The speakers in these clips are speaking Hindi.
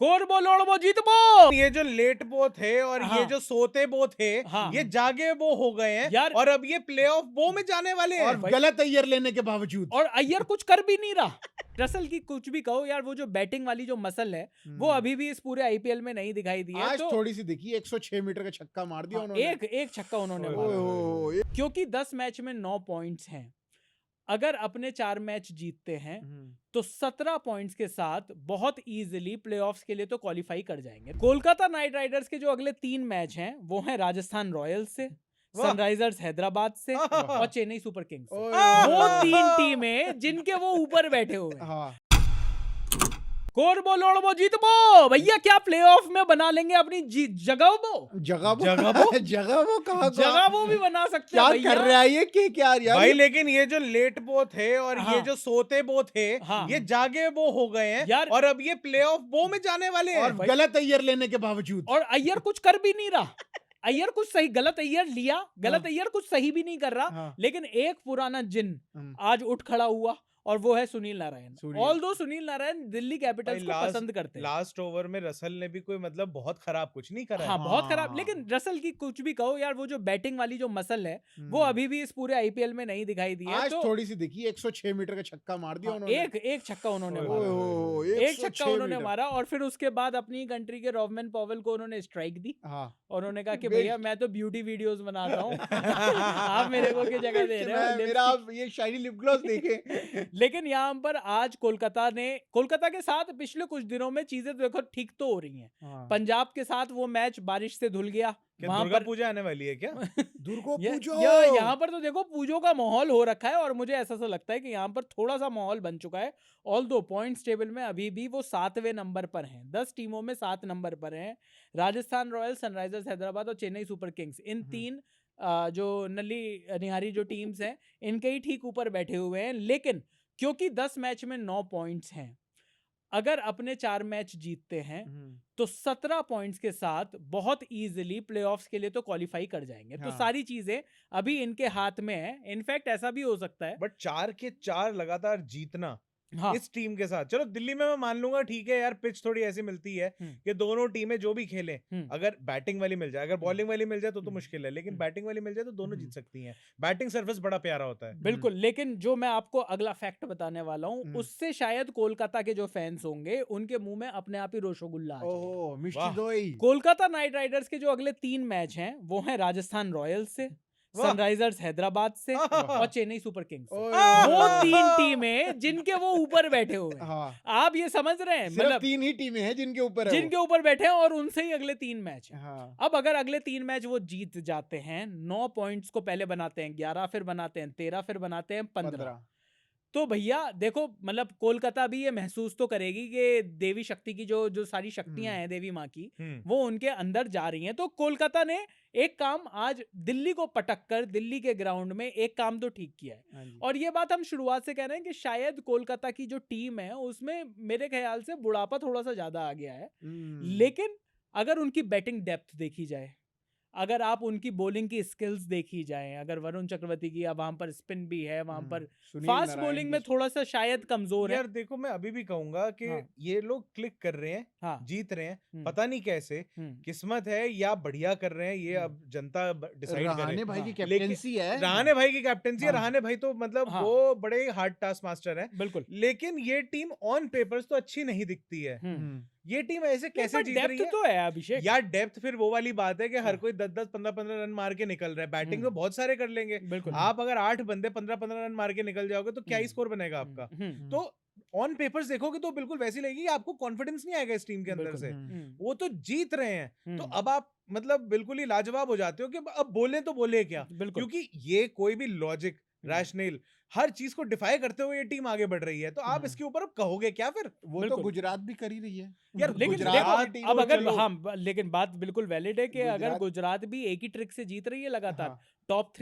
कोरबो लोड़बो जीतबो। ये जो लेट बो थे और हाँ। ये जो सोते बो थे, हाँ। ये जागे वो हो गए हैं यार और अब ये प्लेऑफ वो में जाने वाले हैं। और गलत अय्यर लेने के बावजूद। और अय्यर कुछ कर भी नहीं रहा। रसल की कुछ भी कहो यार, वो जो बैटिंग वाली जो मसल है वो अभी भी इस पूरे आईपीएल में नहीं दिखाई दी है। आज तो थोड़ी सी दिखी, 106 मीटर का छक्का मार दिया हाँ, उन्होंने। एक छक्का उन्होंने ओए मारा, ओए, क्योंकि 10 मैच में 9 पॉइंट्स हैं। अगर अपने 4 मैच जीतते हैं तो 17 पॉइंट्स के साथ बहुत इजीली प्लेऑफ्स के लिए तो क्वालिफाई कर जाएंगे। कोलकाता नाइट राइडर्स के जो अगले 3 मैच हैं वो हैं राजस्थान रॉयल्स से, वाह। सनराइजर्स हैदराबाद से वाह। और चेन्नई सुपर किंग्स से। ओए, वो ओए, 3 टीमें जिनके वो ऊपर बैठे हुए हैं। हाँ। कोरबो लोड़बो जीतबो भैया, क्या प्लेऑफ में बना लेंगे अपनी जगह वो। जगह वो जगह वो? जगह वो कहाँ जगह वो भी बना सकते क्या हैं कर भैया। रहा है ये क्या यार भाई लेकिन ये जो लेट बो थे और हाँ। ये जो सोते बो थे, हाँ। ये जागे वो हो गए हैं यार और अब ये प्लेऑफ वो में जाने वाले हैं। और गलत अय्यर लेने के बावजूद। और अय्यर कुछ कर भी नहीं रहा। अय्यर कुछ सही, गलत अय्यर लिया, गलत अय्यर कुछ सही भी नहीं कर रहा। हाँ। लेकिन एक पुराना जिन आज उठ खड़ा हुआ और वो है सुनील नारायण। ऑल्दो सुनील नारायण दिल्ली कैपिटल्स को पसंद करते हैं। लास्ट ओवर में रसल ने भी कोई मतलब बहुत खराब कुछ नहीं करा है। हाँ, बहुत खराब। लेकिन रसल की कुछ भी कहो यार, वो जो बैटिंग वाली जो मसल है वो अभी भी इस पूरे आईपीएल में नहीं दिखाई दी है। आज तो थोड़ी सी दिखी, 106 मीटर का छक्का मार दिया हाँ, उन्होंने। एक छक्का उन्होंने ओए, मारा, ओए, एक छक्का 106 उन्होंने मीटर। मारा। और फिर उसके बाद अपनी कंट्री के रोवमन पॉवेल को उन्होंने स्ट्राइक दी हाँ। और उन्होंने कहा कि बेस्ट। भैया मैं तो ब्यूटी वीडियोस बनाता हूँ, आप मेरे को क्या जगह दे रहे हो। मेरा आप ये शाइनी लिप ग्लॉस देखें। लेकिन यहाँ पर आज कोलकाता के साथ पिछले कुछ दिनों में चीजें तो देखो ठीक तो हो रही हैं। हाँ। पंजाब के साथ वो मैच बारिश से धुल गया। क्या वहां दुर्गा पर पूजा आने वाली है क्या? दुर्गा पूजा। यहाँ पर तो देखो पूजो का माहौल हो रखा है और मुझे ऐसा लगता है कि यहाँ पर थोड़ा सा माहौल बन चुका है। ऑल्दो पॉइंट्स टेबल में अभी भी वो 7वें नंबर पर हैं। 10 टीमों में 7 नंबर पर हैं। राजस्थान रॉयल्स, सनराइजर्स हैदराबाद और चेन्नई सुपर किंग्स, इन 3 जो नल्ली निहारी जो टीम्स हैं इनके ही ठीक ऊपर बैठे हुए हैं। लेकिन क्योंकि 10 मैच में 9 पॉइंट्स हैं, अगर अपने 4 मैच जीतते हैं तो 17 पॉइंट्स के साथ बहुत इजीली प्लेऑफ्स के लिए तो क्वालिफाई कर जाएंगे। तो सारी चीजें अभी इनके हाथ में है। इनफैक्ट ऐसा भी हो सकता है, बट 4 के 4 लगातार जीतना हाँ, इस टीम के साथ, चलो दिल्ली में मैं मान लूंगा ठीक है यार, पिच थोड़ी ऐसी मिलती है कि दोनों टीमें जो भी खेलें, अगर बैटिंग वाली मिल जाए, अगर बॉलिंग वाली मिल जाए तो मुश्किल है, लेकिन बैटिंग वाली मिल जाए तो दोनों जीत सकती हैं। बैटिंग सरफेस बड़ा प्यारा होता है। बिल्कुल। लेकिन जो मैं आपको अगला फैक्ट बताने वाला हूं उससे शायद कोलकाता के जो फैंस होंगे उनके मुंह में अपने आप ही रोशोगुल्ला आ जाएगा। ओह, मिष्टी दोई। कोलकाता नाइट राइडर्स के जो अगले 3 मैच हैं वो हैं राजस्थान रॉयल्स से, सनराइजर्स हैदराबाद से और चेन्नई सुपर किंग्स से। वो 3 टीमें जिनके वो ऊपर बैठे हुए हैं। हाँ। आप ये समझ रहे हैं, सिर्फ 3 ही टीमें हैं जिनके ऊपर है जिनके ऊपर बैठे हैं और उनसे ही अगले 3 मैच हैं। हाँ। अब अगर अगले 3 मैच वो जीत जाते हैं, 9 पॉइंट्स को पहले बनाते हैं 11, फिर बनाते हैं 13, फिर बनाते हैं 15, तो भैया देखो मतलब कोलकाता भी ये महसूस तो करेगी कि देवी शक्ति की जो सारी शक्तियां हैं देवी माँ की, वो उनके अंदर जा रही हैं। तो कोलकाता ने एक काम आज दिल्ली को पटक कर दिल्ली के ग्राउंड में एक काम तो ठीक किया है। और ये बात हम शुरुआत से कह रहे हैं कि शायद कोलकाता की जो टीम है उसमें मेरे ख्याल से बुढ़ापा थोड़ा सा ज्यादा आ गया है। लेकिन अगर उनकी बैटिंग डेप्थ देखी जाए, अगर आप उनकी बॉलिंग की स्किल्स देखी जाएं, अगर वरुण चक्रवर्ती की वहां पर स्पिन भी है, वहां पर फास्ट बॉलिंग में थोड़ा सा शायद कमजोर है। यार देखो मैं अभी भी कहूंगा कि ये लोग क्लिक कर रहे हैं, जीत रहे हैं, पता नहीं कैसे, किस्मत है या बढ़िया कर रहे हैं, ये अब जनता डिसाइड करे। रहाने भाई की कैप्टेंसी है। रहाने भाई की कैप्टेंसी है। रहाने भाई तो मतलब वो बड़े हार्ड टास्क मास्टर है। बिल्कुल। लेकिन ये टीम ऑन पेपर्स तो अच्छी नहीं दिखती है। ये टीम ऐसे कैसे जीत रही है? तो है अभिषेक यार डेप्थ फिर वो वाली बात है कि हर कोई 10-10 15-15 रन मार के निकल रहा है। बैटिंग तो बहुत सारे कर लेंगे। आप अगर 8 बंदे 15-15 रन मार के निकल जाओगे तो क्या ही स्कोर बनेगा आपका? तो ऑन पेपर्स देखोगे तो बिल्कुल वैसी लगेगी, आपको कॉन्फिडेंस नहीं आएगा इस टीम के अंदर से। वो तो जीत रहे हैं, तो अब आप मतलब बिल्कुल ही लाजवाब हो जाते हो कि अब बोले तो बोले क्या, क्योंकि ये कोई भी लॉजिक रैशनल हर चीज को डिफाई करते हुए ये टीम आगे बढ़ रही है। तो आप इसके ऊपर अब कहोगे क्या फिर? वो तो गुजरात भी कर ही रही है यार। लेकिन गुजरात अब अगर हाँ, लेकिन बात बिल्कुल वैलिड है कि अगर गुजरात भी एक ही ट्रिक से जीत रही है लगातार, टॉप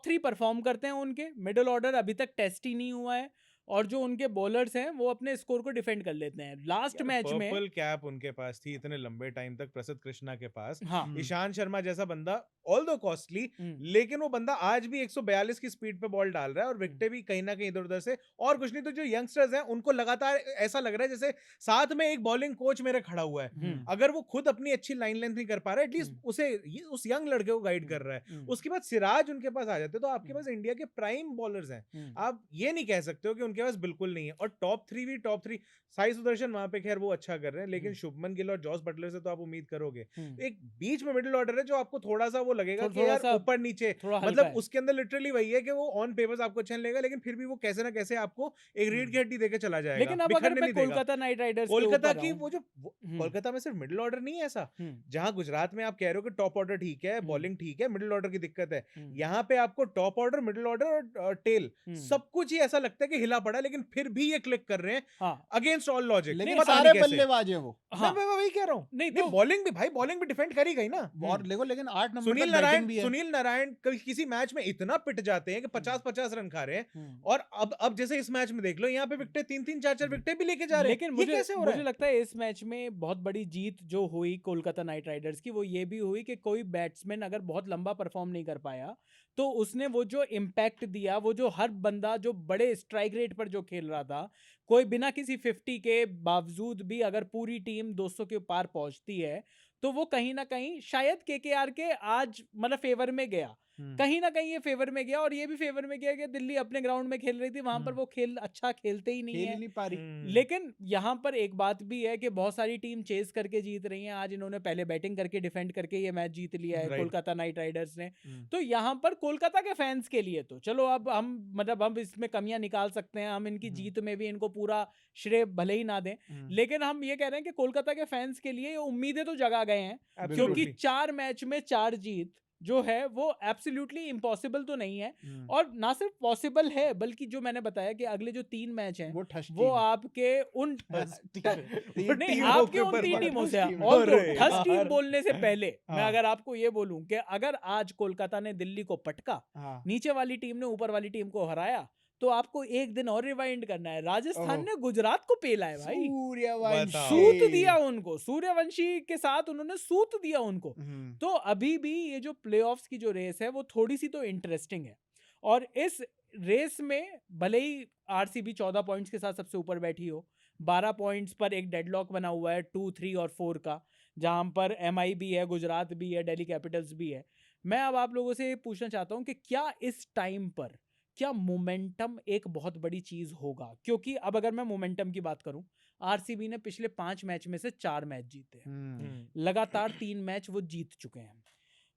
3 परफॉर्म करते हैं, उनके मिडिल ऑर्डर अभी तक टेस्ट ही नहीं हुआ है और जो उनके बॉलर्स हैं वो अपने स्कोर को डिफेंड कर लेते हैं। लास्ट मैच में पर्पल कैप उनके पास थी इतने लंबे टाइम तक, प्रसिद्ध कृष्णा के पास। ईशांत शर्मा जैसा बंदा ऑल्दो कॉस्टली, लेकिन वो बंदा आज भी 142 की स्पीड पे बॉल डाल रहा है और विकेटें भी कहीं ना कहीं इधर उधर से, और कुछ नहीं तो जो यंगस्टर्स हैं उनको लगातार ऐसा लग रहा है जैसे साथ में एक बॉलिंग कोच मेरे खड़ा हुआ है। अगर वो खुद अपनी अच्छी लाइन लेंथ नहीं कर पा रहा है, एटलीस्ट उसे उस यंग लड़के को गाइड कर रहा है। उसके बाद सिराज उनके पास आ जाते, तो आपके पास इंडिया के प्राइम बॉलर्स हैं। आप ये नहीं कह सकते हो कि उनके पास बिल्कुल नहीं है। और टॉप थ्री साई सुदर्शन वहां पे खैर वो अच्छा कर रहे हैं, लेकिन शुभमन गिल और जॉस बटलर से तो आप उम्मीद करोगे। एक बीच में मिडिल ऑर्डर है जो आपको थोड़ा सा वो लगेगा कि यार ऊपर नीचे, मतलब उसके अंदर लिटरली वही है कि वो ऑन पेपर्स आपको अच्छा लगेगा, लेकिन फिर भी वो कैसे ना कैसे आपको एक रीड की हड्डी देके चला जाएगा। लेकिन अब अगर मैं कोलकाता नाइट राइडर्स कोलकाता की वो जो कोलकाता में सिर्फ मिडिल ऑर्डर नहीं है ऐसा, जहां गुजरात में आप कह रहे हो कि टॉप ऑर्डर ठीक है, बॉलिंग ठीक है, मिडिल ऑर्डर की दिक्कत है, यहाँ पे आपको टॉप ऑर्डर, मिडिल ऑर्डर और टेल सब कुछ ही ऐसा लगता है कि हिला पड़ा, लेकिन फिर भी ये क्लिक कर रहे हैं अगेंस्ट ऑल लॉजिक। लेकिन सारे बल्लेबाज हैं वो। हाँ, मैं वही कह रहा हूँ। नहीं तो बॉलिंग भी भाई, बॉलिंग भी डिफेंड करी गई ना। और देखो, लेकिन 8 नंबर तक बैटिंग भी है। सुनील नारायण किसी मैच में इतना पिट जाते हैं कि 50-50 रन खा रहे हैं, और अब जैसे इस मैच में देख लो, यहाँ पे विकेटें 3-3 4-4 विकेटें भी लेके जा रहे हैं। लेकिन मुझे लगता है इस मैच में बहुत बड़ी जीत जो हुई कोलकाता नाइट राइडर्स की, वो ये भी हुई कि कोई बैट्समैन अगर बहुत लंबा परफॉर्म नहीं कर पाया तो उसने वो जो इम्पैक्ट दिया, वो जो हर बंदा जो बड़े स्ट्राइक रेट पर जो खेल रहा था, कोई बिना किसी 50 के बावजूद भी अगर पूरी टीम 200 के पार पहुंचती है तो वो कहीं ना कहीं शायद केकेआर के आज मतलब फेवर में गया, कहीं ना कहीं ये फेवर में गया। और ये भी फेवर में गया कि दिल्ली अपने ग्राउंड में खेल रही थी, वहां पर वो अच्छा खेलते ही नहीं है, नहीं पा रही। लेकिन यहाँ पर एक बात भी है कि बहुत सारी टीम चेस करके जीत रही हैं। आज इन्होंने पहले बैटिंग करके डिफेंड करके ये मैच जीत लिया है कोलकाता नाइट राइडर्स ने। तो यहाँ पर कोलकाता के फैंस के लिए तो चलो, अब हम इसमें कमियां निकाल सकते हैं, हम इनकी जीत में भी इनको पूरा श्रेय भले ही ना दें, लेकिन हम ये कह रहे हैं कि कोलकाता के फैंस के लिए उम्मीदें तो जगा गए हैं, क्योंकि 4 मैच में 4 जीत जो है वो एब्सोल्युटली इम्पॉसिबल तो नहीं है। और ना सिर्फ पॉसिबल है, बल्कि जो मैंने बताया कि अगले जो 3 मैच हैं वो आपके उन नहीं, आपके उन 3 टीमों से। और ठस टीम बोलने से पहले मैं अगर आपको ये बोलूं कि अगर आज कोलकाता ने दिल्ली को पटका, नीचे वाली टीम ने ऊपर वाली टीम को हराया, तो आपको एक दिन और रिवाइंड करना है। राजस्थान ने गुजरात को पेला है भाई, सूत दिया उनको, सूर्यवंशी के साथ उन्होंने सूत दिया उनको। तो अभी भी ये जो प्लेऑफ्स की जो रेस है वो थोड़ी सी तो इंटरेस्टिंग है, और इस रेस में भले ही आरसीबी 14 पॉइंट्स के साथ सबसे ऊपर बैठी हो, 12 पॉइंट्स पर एक डेडलॉक बना हुआ है 2, 3 और 4 का, जहां पर एमआई भी है, गुजरात भी है, दिल्ली कैपिटल्स भी है। मैं अब आप लोगों से पूछना चाहता हूं कि क्या इस टाइम पर क्या मोमेंटम एक बहुत बड़ी चीज होगा? क्योंकि अब अगर मैं मोमेंटम की बात करूं, आरसीबी ने पिछले 5 मैच में से 4 मैच जीते हैं, लगातार 3 मैच वो जीत चुके हैं।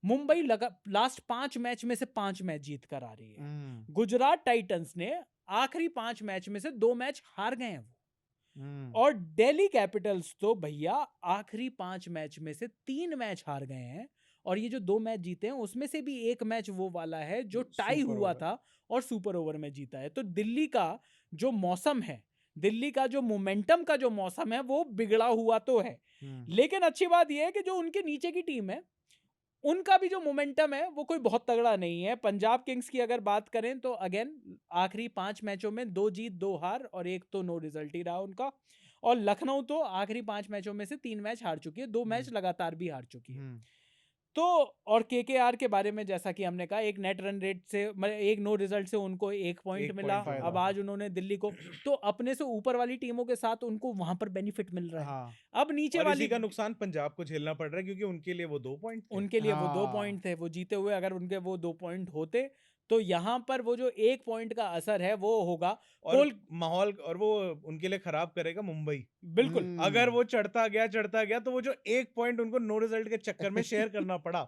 मुंबई लास्ट 5 मैच में से 5 मैच जीत कर आ रही है। गुजरात टाइटंस ने आखिरी 5 मैच में से 2 मैच हार गए हैं वो, और दिल्ली कैपिटल्स तो भैया आखिरी 5 मैच में से 3 मैच हार गए हैं, और ये जो 2 मैच जीते हैं उसमें से भी एक मैच वो वाला है जो टाई हुआ था और सुपर ओवर में जीता है। तो दिल्ली का जो मौसम है, दिल्ली का जो मोमेंटम का जो मौसम है वो बिगड़ा हुआ तो है, लेकिन अच्छी बात यह है कि जो उनके नीचे की टीम है उनका भी जो मोमेंटम है वो कोई बहुत तगड़ा नहीं है। पंजाब किंग्स की अगर बात करें तो अगेन आखिरी 5 मैचों में 2 जीत 2 हार और 1 तो नो रिजल्ट ही रहा उनका। और लखनऊ तो आखिरी 5 मैचों में से 3 मैच हार चुकी है, 2 मैच लगातार भी हार चुकी है। तो और केकेआर के बारे में जैसा कि हमने कहा, एक नेट रन रेट से मतलब एक नो रिजल्ट से उनको 1 पॉइंट मिला। अब आज उन्होंने दिल्ली को, तो अपने से ऊपर वाली टीमों के साथ उनको वहां पर बेनिफिट मिल रहा है। अब नीचे वाली का नुकसान पंजाब को झेलना पड़ रहा है, क्योंकि उनके लिए वो 2 पॉइंट थे। उनके लिए वो 2 पॉइंट थे, वो जीते हुए अगर उनके वो 2 पॉइंट होते तो यहाँ पर वो जो 1 पॉइंट का असर है वो होगा, और माहौल और वो उनके लिए खराब करेगा मुंबई। बिल्कुल, अगर वो चढ़ता गया तो वो जो 1 पॉइंट उनको नो रिजल्ट के चक्कर में शेयर करना पड़ा,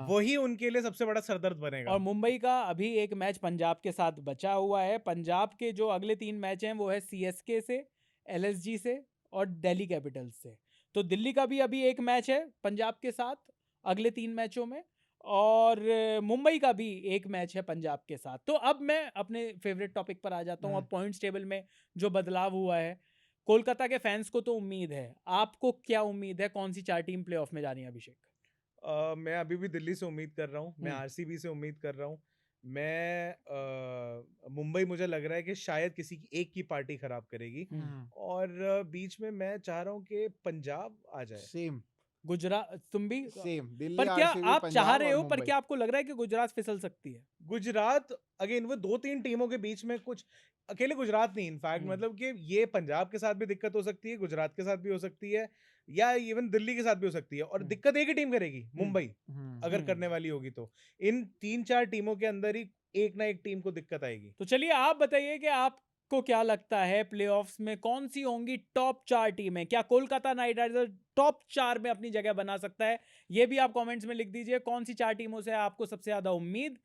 वही उनके लिए सबसे बड़ा सरदर्द बनेगा। और मुंबई का अभी एक मैच पंजाब के साथ बचा हुआ है। पंजाब के जो अगले 3 मैच हैं वो है सीएसके से, एलएसजी से और दिल्ली कैपिटल्स से। तो दिल्ली का भी अभी एक मैच है पंजाब के साथ अगले 3 मैचों में, और मुंबई का भी एक मैच है पंजाब के साथ। तो अब मैं अपने फेवरेट टॉपिक पर आ जाता हूँ। अब पॉइंट्स टेबल में जो बदलाव हुआ है, कोलकाता के फैंस को तो उम्मीद है, आपको क्या उम्मीद है, कौन सी 4 टीम प्लेऑफ में जा रही है अभिषेक? मैं अभी भी दिल्ली से उम्मीद कर रहा हूँ, मैं आरसीबी से उम्मीद कर रहा हूँ, मैं मुंबई मुझे लग रहा है कि शायद किसी की एक की पार्टी खराब करेगी, और बीच में मैं चाह रहा हूँ कि पंजाब आ जाए। सेम गुजरात, तुम भी सेम दिल्ली, पर क्या आरसीबी, आप चाह पंजाब रहे और हो, पर मुंबई। क्या आपको लग रहा है कि गुजरात फिसल सकती है? गुजरात अगेन वो 2-3 टीमों के बीच में कुछ, अकेले गुजरात नहीं इनफैक्ट, मतलब कि ये पंजाब के साथ भी दिक्कत हो सकती है, गुजरात के साथ भी हो सकती है, या इवन दिल्ली के साथ भी हो सकती है, और दिक्कत एक ही टीम करेगी, मुंबई, अगर करने वाली होगी तो। इन 3-4 टीमों के अंदर ही एक ना एक टीम को दिक्कत आएगी। तो चलिए आप बताइए कि आपको क्या लगता है प्लेऑफ्स में कौन सी होंगी टॉप 4 टीमें? क्या कोलकाता नाइट राइडर्स टॉप 4 में अपनी जगह बना सकता है? ये भी आप कमेंट्स में लिख दीजिए, कौन सी 4 टीमों से आपको सबसे ज्यादा उम्मीद।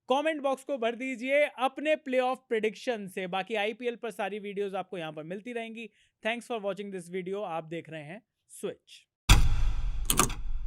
कमेंट बॉक्स को भर दीजिए अपने प्लेऑफ प्रेडिक्शन से। बाकी आईपीएल पर सारी वीडियोस आपको यहां पर मिलती रहेंगी। Thanks for watching this video. आप देख रहे हैं स्विच।